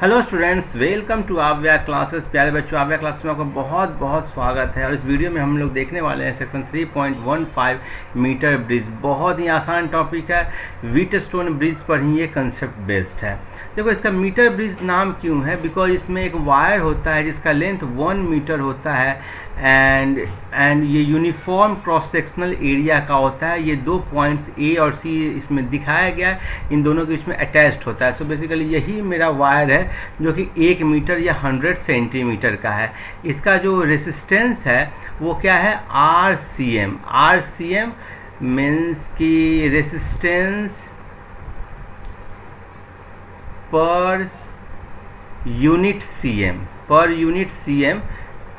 Hello students, welcome to आव्या classes. प्यारे बच्चों, आव्या क्लास में आपका बहुत बहुत स्वागत है। और इस वीडियो में हम लोग देखने वाले हैं सेक्शन 3.15 मीटर ब्रिज। बहुत ही आसान टॉपिक है। व्हीटस्टोन ब्रिज पर ही ये कंसेप्ट बेस्ड है। देखो, इसका मीटर ब्रिज नाम क्यों है? बिकॉज इसमें एक वायर होता है जिसका लेंथ 1 मीटर होता है एंड ये यूनिफॉर्म क्रॉस सेक्शनल एरिया का होता है। ये दो पॉइंट्स ए और सी इसमें दिखाया गया है, इन दोनों के बीच में अटैच्ड होता है। सो बेसिकली यही मेरा वायर है जो कि 1 मीटर या 100 सेंटीमीटर का है। इसका जो रेसिस्टेंस है वो क्या है? RCM। RCM मीन्स की रेसिस्टेंस पर यूनिट CM।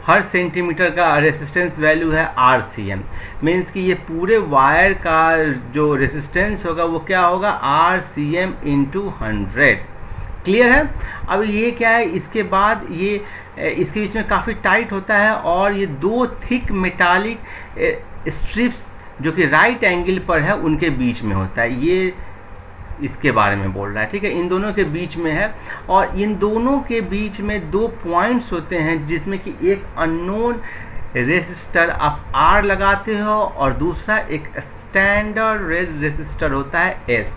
हर सेंटीमीटर का रेसिस्टेंस वैल्यू है RCM। मीन्स कि ये पूरे वायर का जो रेसिस्टेंस होगा वो क्या होगा? RCM into 100। क्लियर है? अब ये क्या है, इसके बाद ये इसके बीच में काफ़ी टाइट होता है और ये दो थिक मेटालिक स्ट्रिप्स जो कि राइट एंगल पर है उनके बीच में होता है। ये इसके बारे में बोल रहा है, ठीक है। इन दोनों के बीच में है और इन दोनों के बीच में दो पॉइंट्स होते हैं जिसमें कि एक अननोन रेसिस्टर आप R लगाते हो और दूसरा एक स्टैंडर्ड रेसिस्टर होता है S।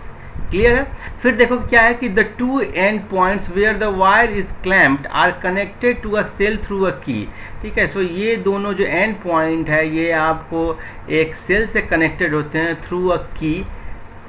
क्लियर है? फिर देखो क्या है कि the two end points where the wire is clamped are connected to a cell through a key. ठीक है, सो ये दोनों जो एंड पॉइंट है ये आपको एक सेल से कनेक्टेड होते हैं थ्रू अ की।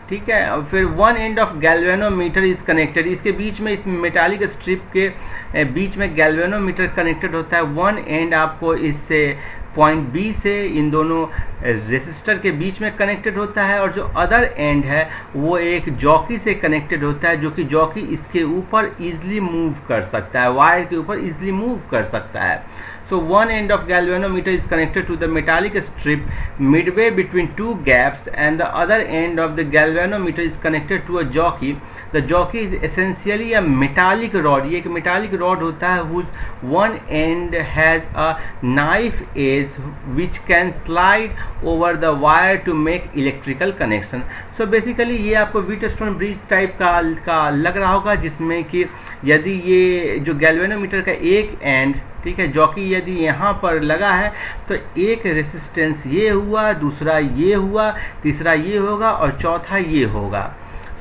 ठीक है, और फिर one end of galvanometer is connected. इसके बीच में, इस मेटालिक स्ट्रिप के बीच में गैल्वेनोमीटर कनेक्टेड होता है। वन एंड आपको इससे पॉइंट बी से इन दोनों रेसिस्टर के बीच में कनेक्टेड होता है और जो अदर एंड है वो एक जॉकी से कनेक्टेड होता है, जो कि जॉकी इसके ऊपर इजीली मूव कर सकता है, वायर के ऊपर इजीली मूव कर सकता है। So one end of galvanometer is connected to the metallic strip midway between two gaps and the other end of the galvanometer is connected to a jockey. The jockey is essentially a metallic rod. ये एक metallic rod होता है whose one end has a knife edge which can slide over the wire to make electrical connection. So basically ये आपको Wheatstone bridge type का लग रहा होगा, जिसमें कि यदि ये जो गैल्वेनोमीटर का एक एंड, ठीक है, जॉकी यदि यहाँ पर लगा है तो एक रेसिस्टेंस ये हुआ, दूसरा ये हुआ, तीसरा ये होगा और चौथा ये होगा।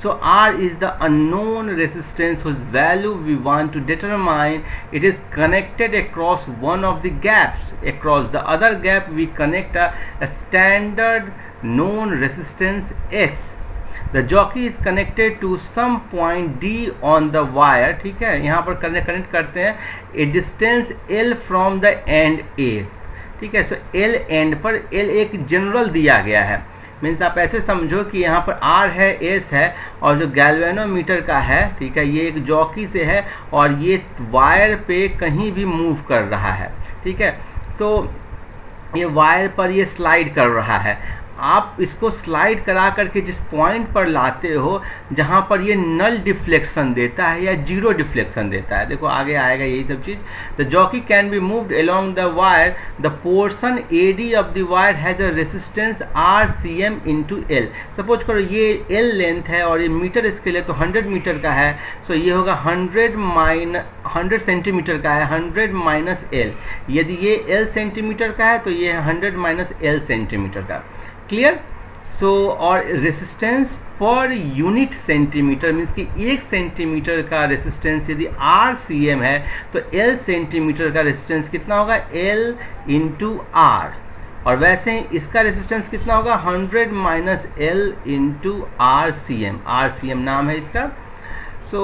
So R is the unknown resistance whose value we want to determine. It is connected across one of the gaps. Across the other gap we connect a standard known resistance S. The jockey is connected to some point D on the wire. ठीक है, यहाँ पर connect करते हैं a distance L from the end A. ठीक है, सो L and पर L एक जनरल दिया गया है। मीन्स आप ऐसे समझो कि यहाँ पर R है, S है और जो गैल्वेनोमीटर का है, ठीक है, ये एक जॉकी से है और ये वायर पे कहीं भी मूव कर रहा है। ठीक है, तो ये वायर पर ये स्लाइड कर रहा है। आप इसको स्लाइड करा करके जिस पॉइंट पर लाते हो जहाँ पर ये नल डिफ्लेक्शन देता है या जीरो डिफ्लेक्शन देता है, देखो आगे आएगा यही सब चीज़। The jockey can be moved along the wire. The portion AD of the wire has a resistance RCM into L। Suppose करो ये L लेंथ है और ये मीटर स्केल है तो 100 मीटर का है, सो ये होगा 100 सेंटीमीटर का है, 100 माइनस L। यदि ये L सेंटीमीटर का है तो ये 100 माइनस L सेंटीमीटर का। क्लियर? सो और resistance per unit centimetre means कि 1 सेंटीमीटर का रेसिस्टेंस यदि RCM है तो L सेंटीमीटर का रेसिस्टेंस कितना होगा? L into R। और वैसे ही इसका रेसिस्टेंस कितना होगा? 100 minus L into RCM। RCM नाम है इसका। So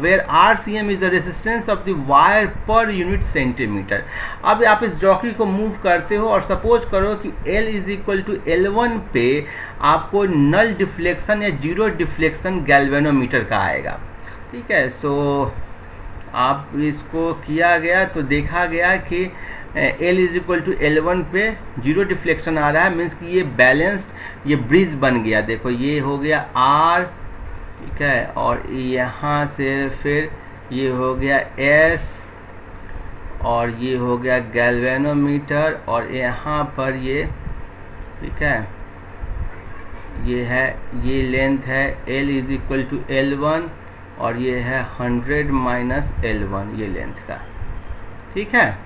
where RCM is the resistance of the wire per unit centimeter. अब आप इस जॉकी को मूव करते हो और सपोज करो कि L is equal to L1 पे आपको नल डिफ्लेक्शन या जीरो डिफ्लेक्शन गैल्वेनोमीटर का आएगा। ठीक है, सो आप इसको किया गया तो देखा गया कि L is equal to L1 पे जीरो डिफ्लेक्शन आ रहा है, मीन्स कि ये बैलेंस्ड ये ब्रिज बन गया। देखो ये हो गया R, ठीक है, और यहाँ से फिर ये हो गया S और ये हो गया गैल्वेनोमीटर और यहाँ पर ये, ठीक है, ये है, ये लेंथ है L is equal to L1 और ये है 100 माइनस L1 ये लेंथ का, ठीक है।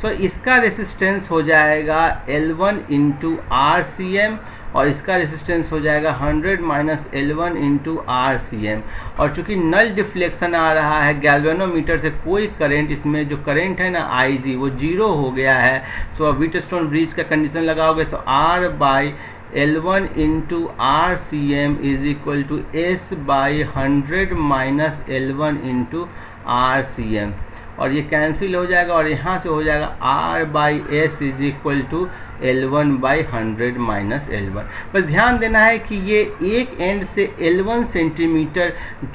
सो इसका रेसिस्टेंस हो जाएगा L1 इंटू RCM और इसका रेसिस्टेंस हो जाएगा 100 माइनस L1 इंटू RCM। और चूंकि नल डिफ्लेक्शन आ रहा है गैल्वेनोमीटर से, कोई करंट, इसमें जो करंट है ना IG वो जीरो हो गया है। सो अब व्हीटस्टोन ब्रिज का कंडीशन लगाओगे तो R by L1 into RCM is equal to S by 100 minus L1 into RCM, और ये कैंसिल हो जाएगा और यहाँ से हो जाएगा R by S is equal to L1 by 100 minus L1। बस ध्यान देना है कि ये एक एंड से L1 सेंटीमीटर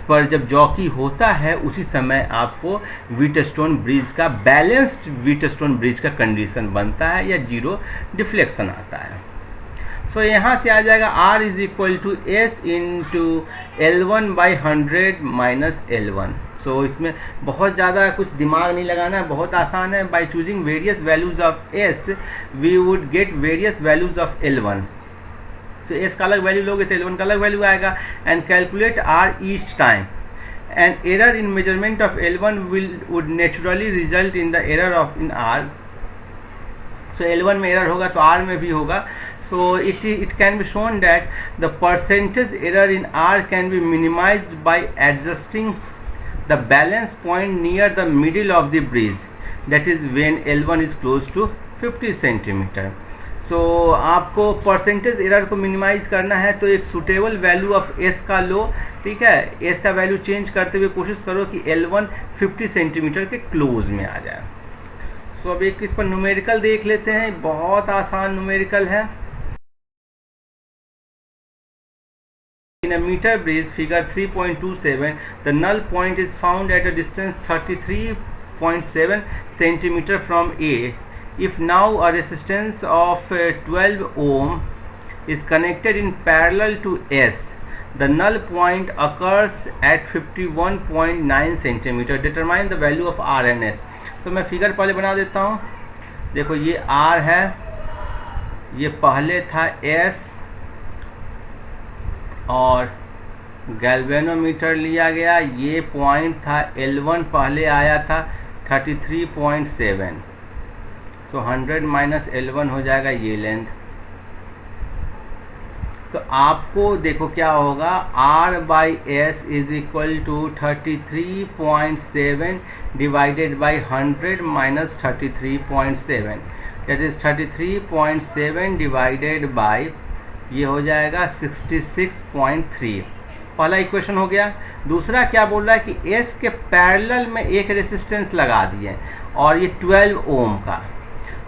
पर जब जॉकी होता है उसी समय आपको व्हीटस्टोन ब्रिज का, बैलेंस्ड व्हीटस्टोन ब्रिज का कंडीशन बनता है या जीरो डिफ्लेक्शन आता है। सो यहाँ से आ जाएगा R is equal to S into L1 by 100 minus L1। So इसमें बहुत ज़्यादा कुछ दिमाग नहीं लगाना है, बहुत आसान है। By choosing various values of S we would get various values of L1। So S का अलग वैल्यू लोगे तो L1 का अलग वैल्यू आएगा। And calculate R each time, and error in measurement of L1 would naturally result in the error of in R। So L1 में error होगा तो R में भी होगा। So it can be shown that the percentage error in R can be minimized by adjusting the balance point near the middle of the bridge, that is when L1 is close to 50 centimeter. So आपको percentage error को minimise करना है तो एक suitable value of S का लो, ठीक है। S का वैल्यू चेंज करते हुए कोशिश करो कि L1 50 सेंटीमीटर के क्लोज में आ जाए। सो अब एक इस पर न्यूमेरिकल देख लेते हैं, बहुत आसान न्यूमेरिकल है। In a meter bridge, figure 3.27, the null point is found at a distance 33.7 centimeter from A. If now a resistance of 12 ohm is connected in parallel to S, the null point occurs at 51.9 centimeter. Determine the value of R and S. तो मैं figure पहले बना देता हूँ। देखो ये R है, ये पहले था S, और गैल्वेनोमीटर लिया गया, ये पॉइंट था L1 पहले आया था 33.7। सो 100 माइनस L1 हो जाएगा ये लेंथ। तो आपको देखो क्या होगा, R by S is equal to 33.7 divided by 100 minus 33.7, that is 33.7 divided by, ये हो जाएगा 66.3। पहला इक्वेशन हो गया। दूसरा क्या बोल रहा है कि S के पैरेलल में एक रेसिस्टेंस लगा दिए और ये 12 ओम का।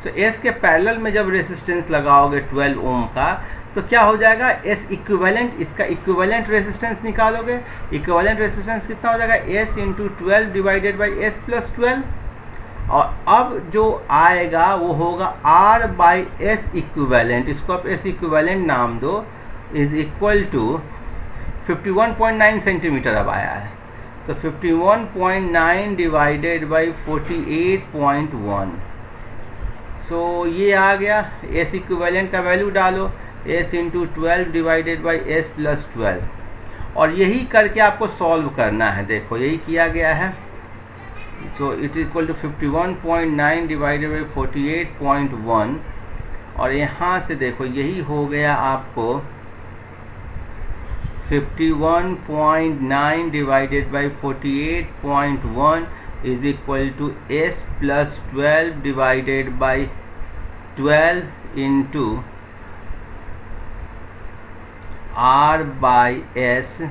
तो S के पैरेलल में जब रेसिस्टेंस लगाओगे 12 ओम का तो क्या हो जाएगा, S इक्विवेलेंट, इसका इक्विवेलेंट रेसिस्टेंस निकालोगे। इक्विवेलेंट रेसिस्टेंस कितना हो जाएगा, S into 12 divided by S plus 12। और अब जो आएगा वो होगा R बाई एस इक्विवेलेंट, इसको आप S इक्विवेलेंट नाम दो, इज इक्वल टू 51.9 सेंटीमीटर अब आया है। तो 51.9 डिवाइडेड बाई 48.1। सो ये आ गया। S इक्विवेलेंट का वैल्यू डालो, S into 12 divided by S plus 12, और यही करके आपको सॉल्व करना है। देखो यही किया गया है। So it is equal to 51.9 divided by 48.1, और यहाँ से देखो यही हो गया आपको 51.9 divided by 48.1 is equal to S plus 12 divided by 12 into R by S,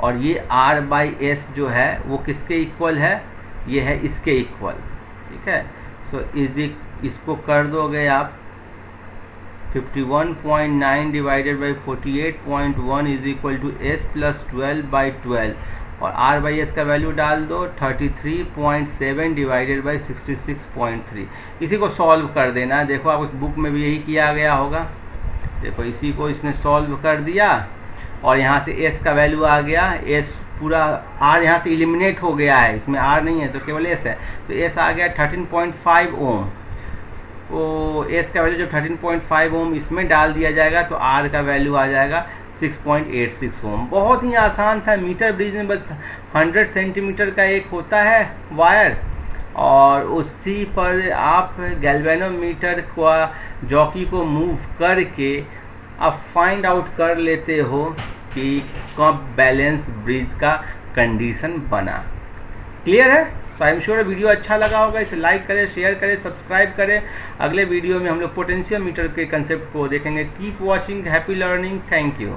और ये R बाई एस जो है वो किसके इक्वल है, ये है इसके इक्वल, ठीक है। सो इसको कर दोगे आप 51.9 divided by 48.1 is equal to S plus 12 by 12, और R बाई एस का वैल्यू डाल दो 33.7 डिवाइडेड बाई 66.3। इसी को सॉल्व कर देना। देखो आप उस बुक में भी यही किया गया होगा। देखो इसी को इसने सॉल्व कर दिया और यहाँ से S का वैल्यू आ गया। S पूरा R यहाँ से इलिमिनेट हो गया है, इसमें R नहीं है तो केवल S है, तो S आ गया 13.5 ओम। तो S का वैल्यू जब 13.5 ओम इसमें डाल दिया जाएगा तो R का वैल्यू आ जाएगा 6.86 ओम। बहुत ही आसान था। मीटर ब्रिज में बस 100 सेंटीमीटर का एक होता है वायर, और उसी पर आप गैल्वेनोमीटर का जॉकी को मूव करके आप फाइंड आउट कर लेते हो कि कब बैलेंस ब्रिज का कंडीशन बना। क्लियर है? सो आई एम श्योर वीडियो अच्छा लगा होगा। इसे लाइक करें, शेयर करें, सब्सक्राइब करें। अगले वीडियो में हम लोग पोटेंशियोमीटर के कंसेप्ट को देखेंगे। Keep watching, happy learning, thank you.